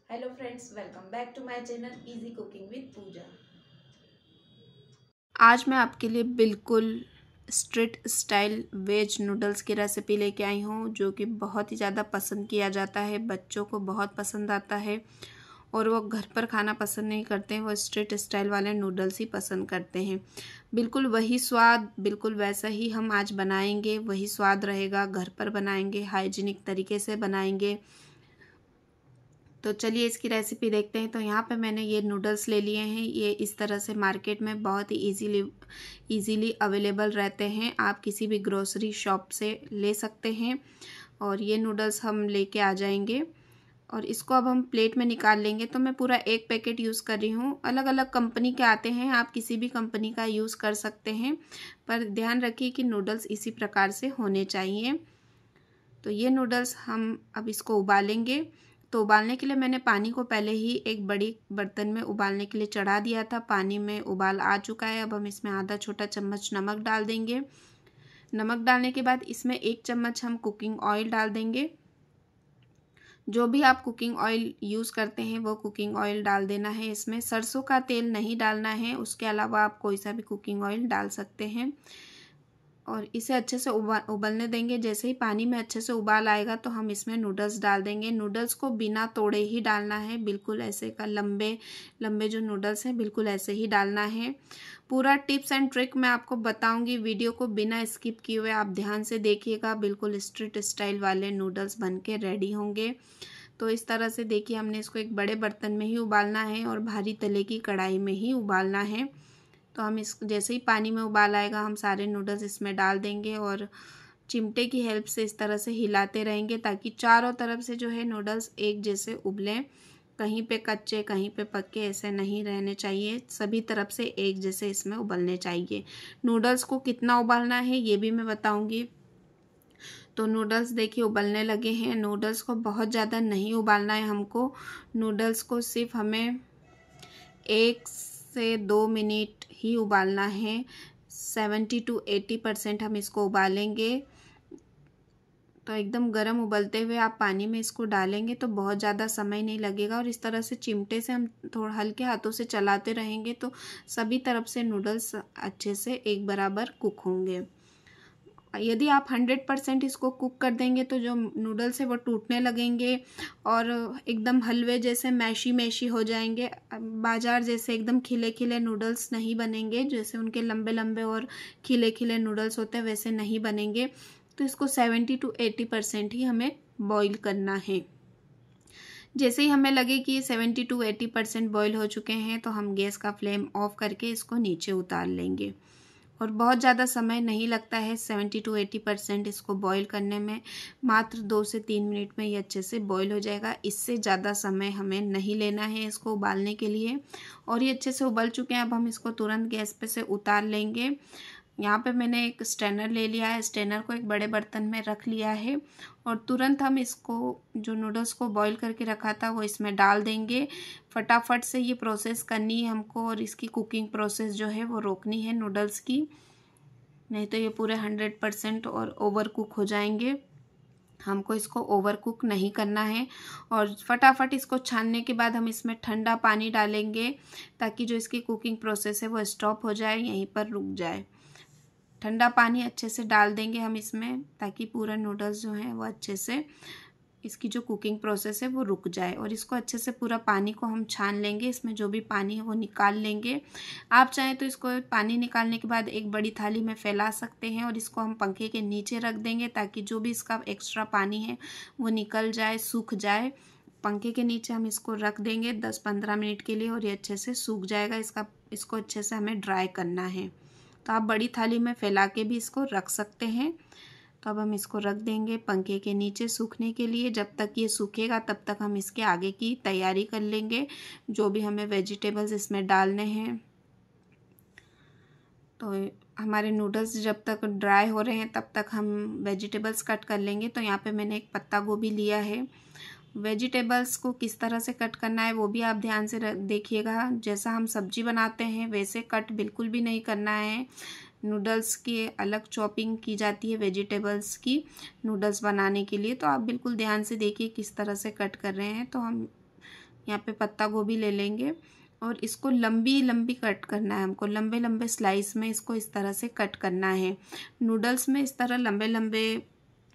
Hello friends, welcome back to my channel easy cooking with Pooja. आज मैं आपके लिए बिल्कुल स्ट्रीट स्टाइल वेज नूडल्स की रेसिपी लेके आई हूँ, जो कि बहुत ही ज़्यादा पसंद किया जाता है। बच्चों को बहुत पसंद आता है और वो घर पर खाना पसंद नहीं करते हैं, वो स्ट्रीट स्टाइल वाले नूडल्स ही पसंद करते हैं। बिल्कुल वही स्वाद, बिल्कुल वैसा ही हम आज बनाएंगे। वही स्वाद रहेगा, घर पर बनाएंगे, हाइजीनिक तरीके से बनाएंगे। तो चलिए इसकी रेसिपी देखते हैं। तो यहाँ पे मैंने ये नूडल्स ले लिए हैं। ये इस तरह से मार्केट में बहुत ही इजीली अवेलेबल रहते हैं। आप किसी भी ग्रोसरी शॉप से ले सकते हैं और ये नूडल्स हम लेके आ जाएंगे और इसको अब हम प्लेट में निकाल लेंगे। तो मैं पूरा एक पैकेट यूज़ कर रही हूँ। अलग अलग कंपनी के आते हैं, आप किसी भी कंपनी का यूज़ कर सकते हैं, पर ध्यान रखिए कि नूडल्स इसी प्रकार से होने चाहिए। तो ये नूडल्स हम अब इसको उबालेंगे। तो उबालने के लिए मैंने पानी को पहले ही एक बड़ी बर्तन में उबालने के लिए चढ़ा दिया था। पानी में उबाल आ चुका है। अब हम इसमें आधा छोटा चम्मच नमक डाल देंगे। नमक डालने के बाद इसमें 1 चम्मच हम कुकिंग ऑयल डाल देंगे। जो भी आप कुकिंग ऑयल यूज़ करते हैं वो कुकिंग ऑयल डाल देना है। इसमें सरसों का तेल नहीं डालना है, उसके अलावा आप कोई सा भी कुकिंग ऑयल डाल सकते हैं और इसे अच्छे से उबलने देंगे। जैसे ही पानी में अच्छे से उबाल आएगा तो हम इसमें नूडल्स डाल देंगे। नूडल्स को बिना तोड़े ही डालना है, बिल्कुल ऐसे का लंबे लंबे जो नूडल्स हैं बिल्कुल ऐसे ही डालना है। पूरा टिप्स एंड ट्रिक मैं आपको बताऊंगी, वीडियो को बिना स्किप किए हुए आप ध्यान से देखिएगा। बिल्कुल स्ट्रीट स्टाइल वाले नूडल्स बन के रेडी होंगे। तो इस तरह से देखिए, हमने इसको एक बड़े बर्तन में ही उबालना है और भारी तले की कढ़ाई में ही उबालना है। तो हम इस जैसे ही पानी में उबाल आएगा हम सारे नूडल्स इसमें डाल देंगे और चिमटे की हेल्प से इस तरह से हिलाते रहेंगे ताकि चारों तरफ से जो है नूडल्स एक जैसे उबलें। कहीं पे कच्चे कहीं पे पक्के ऐसे नहीं रहने चाहिए, सभी तरफ से एक जैसे इसमें उबलने चाहिए। नूडल्स को कितना उबालना है ये भी मैं बताऊंगी। तो नूडल्स देखिए उबलने लगे हैं। नूडल्स को बहुत ज़्यादा नहीं उबालना है हमको। नूडल्स को सिर्फ हमें 1 से 2 मिनट ही उबालना है। 70 to 80% हम इसको उबालेंगे। तो एकदम गर्म उबलते हुए आप पानी में इसको डालेंगे तो बहुत ज़्यादा समय नहीं लगेगा और इस तरह से चिमटे से हम थोड़ा हल्के हाथों से चलाते रहेंगे तो सभी तरफ से नूडल्स अच्छे से एक बराबर कुक होंगे। यदि आप 100% इसको कुक कर देंगे तो जो नूडल्स है वो टूटने लगेंगे और एकदम हलवे जैसे मैशी मैशी हो जाएंगे। बाजार जैसे एकदम खिले खिले नूडल्स नहीं बनेंगे, जैसे उनके लंबे लंबे और खिले खिले नूडल्स होते हैं वैसे नहीं बनेंगे। तो इसको 70 to 80% ही हमें बॉईल करना है। जैसे ही हमें लगे कि 70 to 80% बॉईल हो चुके हैं तो हम गैस का फ्लेम ऑफ करके इसको नीचे उतार लेंगे और बहुत ज़्यादा समय नहीं लगता है 70 to 80% इसको बॉईल करने में। मात्र 2 से 3 मिनट में ये अच्छे से बॉईल हो जाएगा। इससे ज़्यादा समय हमें नहीं लेना है इसको उबालने के लिए। और ये अच्छे से उबल चुके हैं। अब हम इसको तुरंत गैस पे से उतार लेंगे। यहाँ पे मैंने एक स्ट्रेनर ले लिया है। स्ट्रेनर को एक बड़े बर्तन में रख लिया है और तुरंत हम इसको जो नूडल्स को बॉईल करके रखा था वो इसमें डाल देंगे। फटाफट से ये प्रोसेस करनी है हमको और इसकी कुकिंग प्रोसेस जो है वो रोकनी है नूडल्स की, नहीं तो ये पूरे 100% और ओवर कुक हो जाएंगे। हमको इसको ओवर कुक नहीं करना है। और फटाफट इसको छानने के बाद हम इसमें ठंडा पानी डालेंगे ताकि जो इसकी कुकिंग प्रोसेस है वो स्टॉप हो जाए, यहीं पर रुक जाए। ठंडा पानी अच्छे से डाल देंगे हम इसमें ताकि पूरा नूडल्स जो है वो अच्छे से इसकी जो कुकिंग प्रोसेस है वो रुक जाए। और इसको अच्छे से पूरा पानी को हम छान लेंगे, इसमें जो भी पानी है वो निकाल लेंगे। आप चाहें तो इसको पानी निकालने के बाद एक बड़ी थाली में फैला सकते हैं और इसको हम पंखे के नीचे रख देंगे ताकि जो भी इसका एक्स्ट्रा पानी है वो निकल जाए, सूख जाए। पंखे के नीचे हम इसको रख देंगे 10-15 मिनट के लिए और ये अच्छे से सूख जाएगा। इसको अच्छे से हमें ड्राई करना है। तो आप बड़ी थाली में फैला के भी इसको रख सकते हैं। तो अब हम इसको रख देंगे पंखे के नीचे सूखने के लिए। जब तक ये सूखेगा तब तक हम इसके आगे की तैयारी कर लेंगे, जो भी हमें वेजिटेबल्स इसमें डालने हैं। तो हमारे नूडल्स जब तक ड्राई हो रहे हैं तब तक हम वेजिटेबल्स कट कर लेंगे। तो यहाँ पे मैंने एक पत्ता गोभी लिया है। वेजिटेबल्स को किस तरह से कट करना है वो भी आप ध्यान से देखिएगा। जैसा हम सब्जी बनाते हैं वैसे कट बिल्कुल भी नहीं करना है। नूडल्स की अलग चॉपिंग की जाती है वेजिटेबल्स की नूडल्स बनाने के लिए। तो आप बिल्कुल ध्यान से देखिए किस तरह से कट कर रहे हैं। तो हम यहाँ पे पत्ता गोभी ले लेंगे और इसको लंबी लंबी कट करना है हमको, लंबे लंबे स्लाइस में इसको इस तरह से कट करना है। नूडल्स में इस तरह लंबे लंबे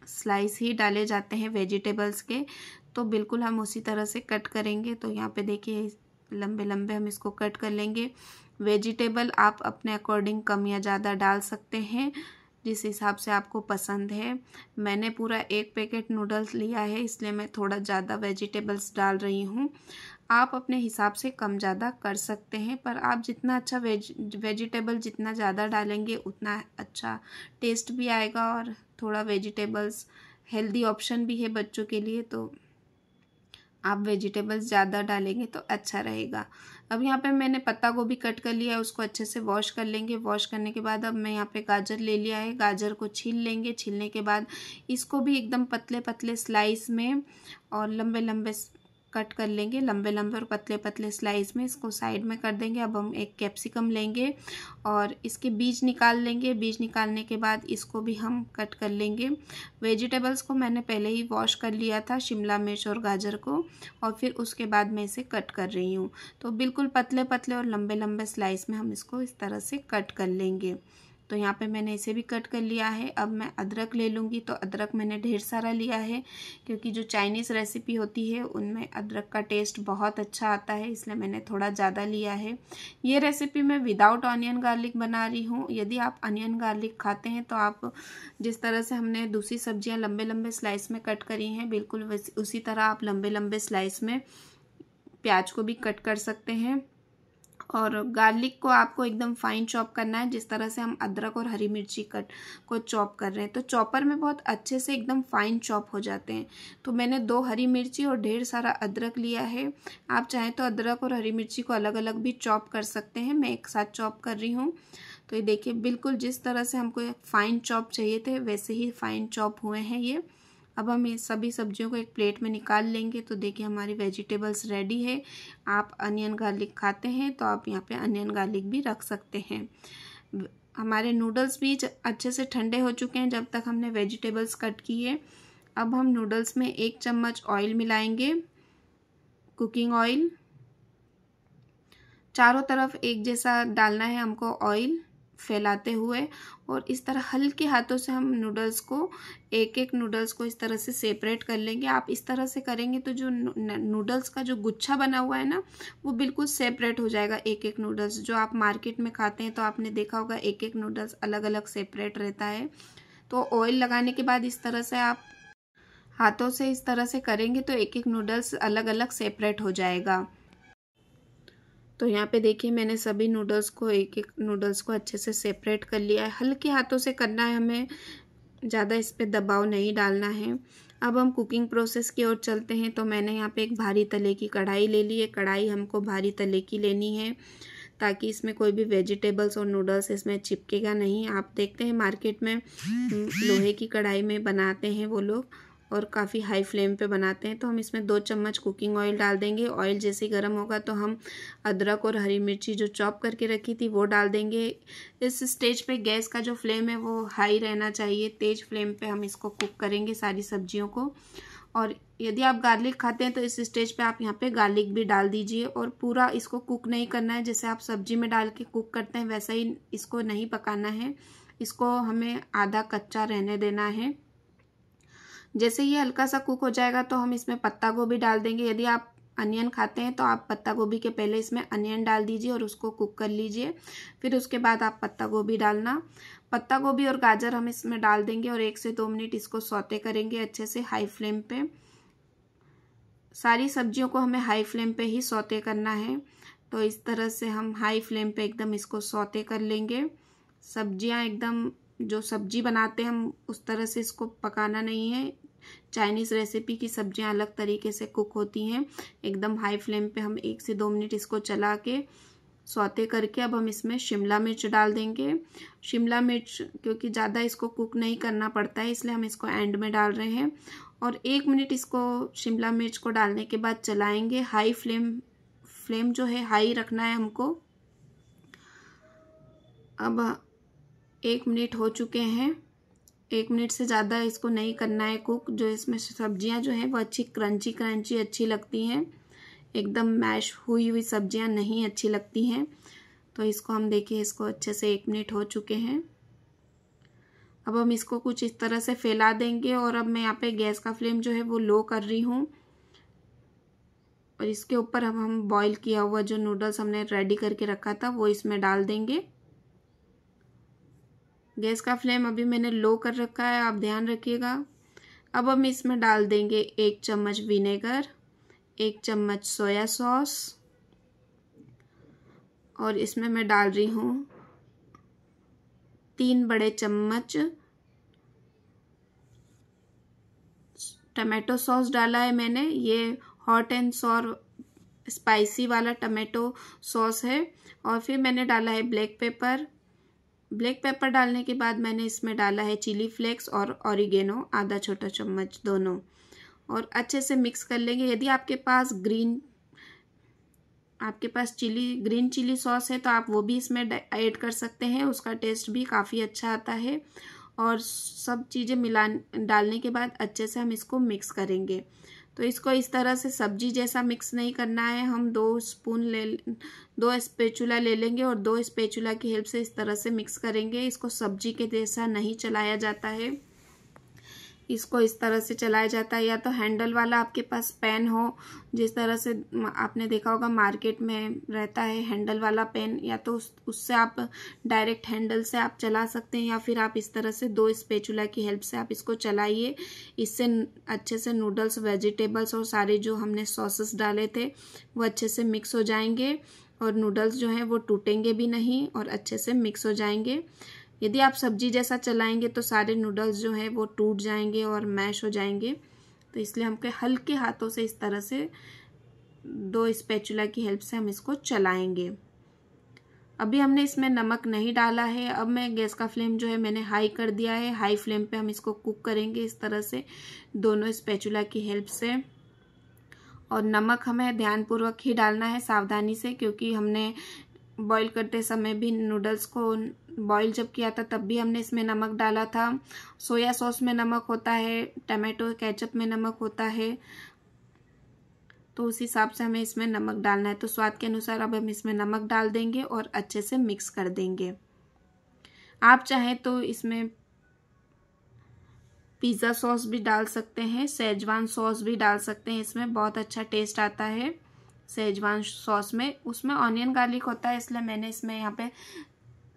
स्लाइस ही डाले जाते हैं वेजिटेबल्स के, तो बिल्कुल हम उसी तरह से कट करेंगे। तो यहाँ पे देखिए लंबे लंबे हम इसको कट कर लेंगे। वेजिटेबल आप अपने अकॉर्डिंग कम या ज़्यादा डाल सकते हैं, जिस हिसाब से आपको पसंद है। मैंने पूरा 1 पैकेट नूडल्स लिया है, इसलिए मैं थोड़ा ज़्यादा वेजिटेबल्स डाल रही हूँ। आप अपने हिसाब से कम ज़्यादा कर सकते हैं, पर आप जितना अच्छा वेजिटेबल जितना ज़्यादा डालेंगे उतना अच्छा टेस्ट भी आएगा और थोड़ा वेजिटेबल्स हेल्दी ऑप्शन भी है बच्चों के लिए, तो आप वेजिटेबल्स ज़्यादा डालेंगे तो अच्छा रहेगा। अब यहाँ पे मैंने पत्ता गोभी कट कर लिया है, उसको अच्छे से वॉश कर लेंगे। वॉश करने के बाद अब मैं यहाँ पे गाजर ले लिया है, गाजर को छील लेंगे। छीलने के बाद इसको भी एकदम पतले पतले स्लाइस में और लंबे लंबे कट कर लेंगे, लंबे लंबे और पतले पतले स्लाइस में इसको साइड में कर देंगे। अब हम एक कैप्सिकम लेंगे और इसके बीज निकाल लेंगे। बीज निकालने के बाद इसको भी हम कट कर लेंगे। वेजिटेबल्स को मैंने पहले ही वॉश कर लिया था, शिमला मिर्च और गाजर को, और फिर उसके बाद मैं इसे कट कर रही हूँ। तो बिल्कुल पतले पतले और लंबे लंबे स्लाइस में हम इसको इस तरह से कट कर लेंगे। तो यहाँ पे मैंने इसे भी कट कर लिया है। अब मैं अदरक ले लूँगी, तो अदरक मैंने ढेर सारा लिया है, क्योंकि जो चाइनीज़ रेसिपी होती है उनमें अदरक का टेस्ट बहुत अच्छा आता है, इसलिए मैंने थोड़ा ज़्यादा लिया है। ये रेसिपी मैं विदाउट ऑनियन गार्लिक बना रही हूँ। यदि आप अनियन गार्लिक खाते हैं तो आप जिस तरह से हमने दूसरी सब्जियाँ लंबे लंबे स्लाइस में कट करी हैं, बिल्कुल उसी तरह आप लंबे लंबे स्लाइस में प्याज को भी कट कर सकते हैं। और गार्लिक को आपको एकदम फाइन चॉप करना है, जिस तरह से हम अदरक और हरी मिर्ची को चॉप कर रहे हैं, तो चॉपर में बहुत अच्छे से एकदम फाइन चॉप हो जाते हैं। तो मैंने 2 हरी मिर्ची और ढेर सारा अदरक लिया है। आप चाहें तो अदरक और हरी मिर्ची को अलग अलग भी चॉप कर सकते हैं, मैं एक साथ चॉप कर रही हूँ। तो ये देखिए बिल्कुल जिस तरह से हमको फाइन चॉप चाहिए थे वैसे ही फाइन चॉप हुए हैं ये। अब हम ये सभी सब्जियों को एक प्लेट में निकाल लेंगे। तो देखिए हमारी वेजिटेबल्स रेडी है। आप अनियन गार्लिक खाते हैं तो आप यहाँ पे अनियन गार्लिक भी रख सकते हैं। हमारे नूडल्स भी अच्छे से ठंडे हो चुके हैं जब तक हमने वेजिटेबल्स कट किए। अब हम नूडल्स में 1 चम्मच ऑयल मिलाएंगे, कुकिंग ऑयल। चारों तरफ एक जैसा डालना है हमको ऑयल, फैलाते हुए, और इस तरह हल्के हाथों से हम नूडल्स को एक एक नूडल्स को इस तरह से सेपरेट कर लेंगे। आप इस तरह से करेंगे तो जो नूडल्स का जो गुच्छा बना हुआ है ना, वो बिल्कुल सेपरेट हो जाएगा। एक एक नूडल्स जो आप मार्केट में खाते हैं तो आपने देखा होगा एक एक नूडल्स अलग अलग सेपरेट रहता है। तो ऑयल लगाने के बाद इस तरह से आप हाथों से इस तरह से करेंगे तो एक एक नूडल्स अलग अलग सेपरेट हो जाएगा। तो यहाँ पे देखिए मैंने सभी नूडल्स को एक एक नूडल्स को अच्छे से सेपरेट कर लिया है। हल्के हाथों से करना है, हमें ज़्यादा इस पे दबाव नहीं डालना है। अब हम कुकिंग प्रोसेस की ओर चलते हैं। तो मैंने यहाँ पे एक भारी तले की कढ़ाई ले ली है। कढ़ाई हमको भारी तले की लेनी है ताकि इसमें कोई भी वेजिटेबल्स और नूडल्स इसमें चिपकेगा नहीं। आप देखते हैं मार्केट में लोहे की कढ़ाई में बनाते हैं वो लोग, और काफ़ी हाई फ्लेम पे बनाते हैं। तो हम इसमें 2 चम्मच कुकिंग ऑयल डाल देंगे। ऑयल जैसे गर्म होगा तो हम अदरक और हरी मिर्ची जो चॉप करके रखी थी वो डाल देंगे। इस स्टेज पे गैस का जो फ्लेम है वो हाई रहना चाहिए, तेज़ फ्लेम पे हम इसको कुक करेंगे सारी सब्जियों को। और यदि आप गार्लिक खाते हैं तो इस स्टेज पे आप यहाँ पे गार्लिक भी डाल दीजिए, और पूरा इसको कुक नहीं करना है। जैसे आप सब्जी में डाल के कुक करते हैं वैसा ही इसको नहीं पकाना है, इसको हमें आधा कच्चा रहने देना है। जैसे ये हल्का सा कुक हो जाएगा तो हम इसमें पत्ता गोभी डाल देंगे। यदि आप अनियन खाते हैं तो आप पत्ता गोभी के पहले इसमें अनियन डाल दीजिए और उसको कुक कर लीजिए, फिर उसके बाद आप पत्ता गोभी डालना। पत्ता गोभी और गाजर हम इसमें डाल देंगे और 1 से 2 मिनट इसको सौते करेंगे अच्छे से हाई फ्लेम पे। सारी सब्जियों को हमें हाई फ्लेम पे ही सौते करना है। तो इस तरह से हम हाई फ्लेम पे एकदम इसको सौते कर लेंगे। सब्जियां एकदम जो सब्जी बनाते हैं हम उस तरह से इसको पकाना नहीं है। चाइनीज़ रेसिपी की सब्जियां अलग तरीके से कुक होती हैं। एकदम हाई फ्लेम पे हम 1 से 2 मिनट इसको चला के सौते करके अब हम इसमें शिमला मिर्च डाल देंगे। शिमला मिर्च क्योंकि ज़्यादा इसको कुक नहीं करना पड़ता है इसलिए हम इसको एंड में डाल रहे हैं। और 1 मिनट इसको शिमला मिर्च को डालने के बाद चलाएंगे। हाई फ्लेम जो है हाई रखना है हमको। अब 1 मिनट हो चुके हैं। 1 मिनट से ज़्यादा इसको नहीं करना है कुक। जो इसमें सब्जियां जो हैं वो अच्छी क्रंची अच्छी लगती हैं। एकदम मैश हुई हुई सब्जियां नहीं अच्छी लगती हैं। तो इसको हम देखिए, इसको अच्छे से 1 मिनट हो चुके हैं। अब हम इसको कुछ इस तरह से फैला देंगे और अब मैं यहाँ पे गैस का फ्लेम जो है वो लो कर रही हूँ और इसके ऊपर अब हम बॉईल किया हुआ जो नूडल्स हमने रेडी करके रखा था वो इसमें डाल देंगे। गैस का फ्लेम अभी मैंने लो कर रखा है, आप ध्यान रखिएगा। अब हम इसमें डाल देंगे 1 चम्मच विनेगर, 1 चम्मच सोया सॉस और इसमें मैं डाल रही हूँ 3 बड़े चम्मच टमाटो सॉस डाला है मैंने। ये हॉट एंड सॉर स्पाइसी वाला टमाटो सॉस है। और फिर मैंने डाला है ब्लैक पेपर। ब्लैक पेपर डालने के बाद मैंने इसमें डाला है चिली फ्लेक्स और ऑरिगेनो, आधा छोटा चम्मच दोनों, और अच्छे से मिक्स कर लेंगे। यदि आपके पास ग्रीन चिली सॉस है तो आप वो भी इसमें ऐड कर सकते हैं, उसका टेस्ट भी काफ़ी अच्छा आता है। और सब चीज़ें डालने के बाद अच्छे से हम इसको मिक्स करेंगे। तो इसको इस तरह से सब्जी जैसा मिक्स नहीं करना है। हम 2 स्पैचुला ले लेंगे और 2 स्पैचुला की हेल्प से इस तरह से मिक्स करेंगे। इसको सब्जी के जैसा नहीं चलाया जाता है, इसको इस तरह से चलाया जाता है। या तो हैंडल वाला आपके पास पैन हो, जिस तरह से आपने देखा होगा मार्केट में रहता है हैंडल वाला पैन, या तो उससे आप डायरेक्ट हैंडल से आप चला सकते हैं, या फिर आप इस तरह से 2 स्पैचुला की हेल्प से आप इसको चलाइए। इससे अच्छे से नूडल्स, वेजिटेबल्स और सारे जो हमने सॉसेस डाले थे वो अच्छे से मिक्स हो जाएंगे और नूडल्स जो हैं वो टूटेंगे भी नहीं और अच्छे से मिक्स हो जाएंगे। यदि आप सब्जी जैसा चलाएंगे तो सारे नूडल्स जो हैं वो टूट जाएंगे और मैश हो जाएंगे। तो इसलिए हमको हल्के हाथों से इस तरह से 2 स्पैचुला की हेल्प से हम इसको चलाएंगे। अभी हमने इसमें नमक नहीं डाला है। अब मैं गैस का फ्लेम जो है मैंने हाई कर दिया है। हाई फ्लेम पे हम इसको कुक करेंगे इस तरह से दोनों स्पैचुला की हेल्प से। और नमक हमें ध्यानपूर्वक ही डालना है, सावधानी से, क्योंकि हमने बॉईल करते समय भी नूडल्स को बॉईल जब किया था तब भी हमने इसमें नमक डाला था। सोया सॉस में नमक होता है, टमाटो केचप में नमक होता है, तो उस हिसाब से हमें इसमें नमक डालना है। तो स्वाद के अनुसार अब हम इसमें नमक डाल देंगे और अच्छे से मिक्स कर देंगे। आप चाहें तो इसमें पिज़्ज़ा सॉस भी डाल सकते हैं, शेजवान सॉस भी डाल सकते हैं, इसमें बहुत अच्छा टेस्ट आता है शेजवान सॉस में। उसमें ऑनियन गार्लिक होता है, इसलिए मैंने इसमें यहाँ पे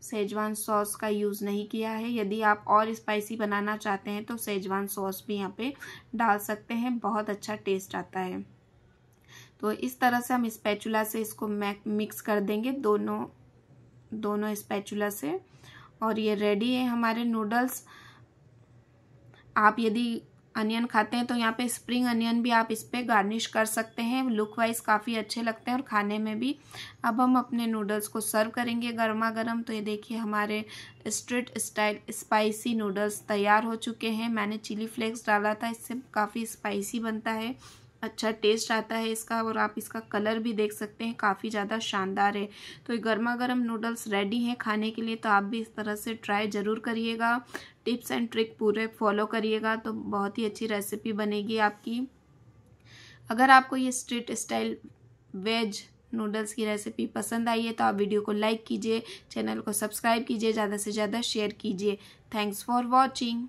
शेजवान सॉस का यूज़ नहीं किया है। यदि आप और स्पाइसी बनाना चाहते हैं तो शेजवान सॉस भी यहाँ पे डाल सकते हैं, बहुत अच्छा टेस्ट आता है। तो इस तरह से हम स्पैचुला से इसको मिक्स कर देंगे दोनों स्पैचुला से, और ये रेडी है हमारे नूडल्स। आप यदि अनियन खाते हैं तो यहाँ पे स्प्रिंग अनियन भी आप इस पे गार्निश कर सकते हैं, लुक वाइज काफ़ी अच्छे लगते हैं और खाने में भी। अब हम अपने नूडल्स को सर्व करेंगे गर्मा गर्म। तो ये देखिए हमारे स्ट्रीट स्टाइल स्पाइसी नूडल्स तैयार हो चुके हैं। मैंने चिली फ्लेक्स डाला था, इससे काफ़ी स्पाइसी बनता है, अच्छा टेस्ट आता है इसका, और आप इसका कलर भी देख सकते हैं, काफ़ी ज़्यादा शानदार है। तो ये गर्मा गर्म नूडल्स रेडी हैं खाने के लिए। तो आप भी इस तरह से ट्राई ज़रूर करिएगा, टिप्स एंड ट्रिक पूरे फॉलो करिएगा, तो बहुत ही अच्छी रेसिपी बनेगी आपकी। अगर आपको ये स्ट्रीट स्टाइल वेज नूडल्स की रेसिपी पसंद आई है तो आप वीडियो को लाइक कीजिए, चैनल को सब्सक्राइब कीजिए, ज़्यादा से ज़्यादा शेयर कीजिए। Thanks for watching.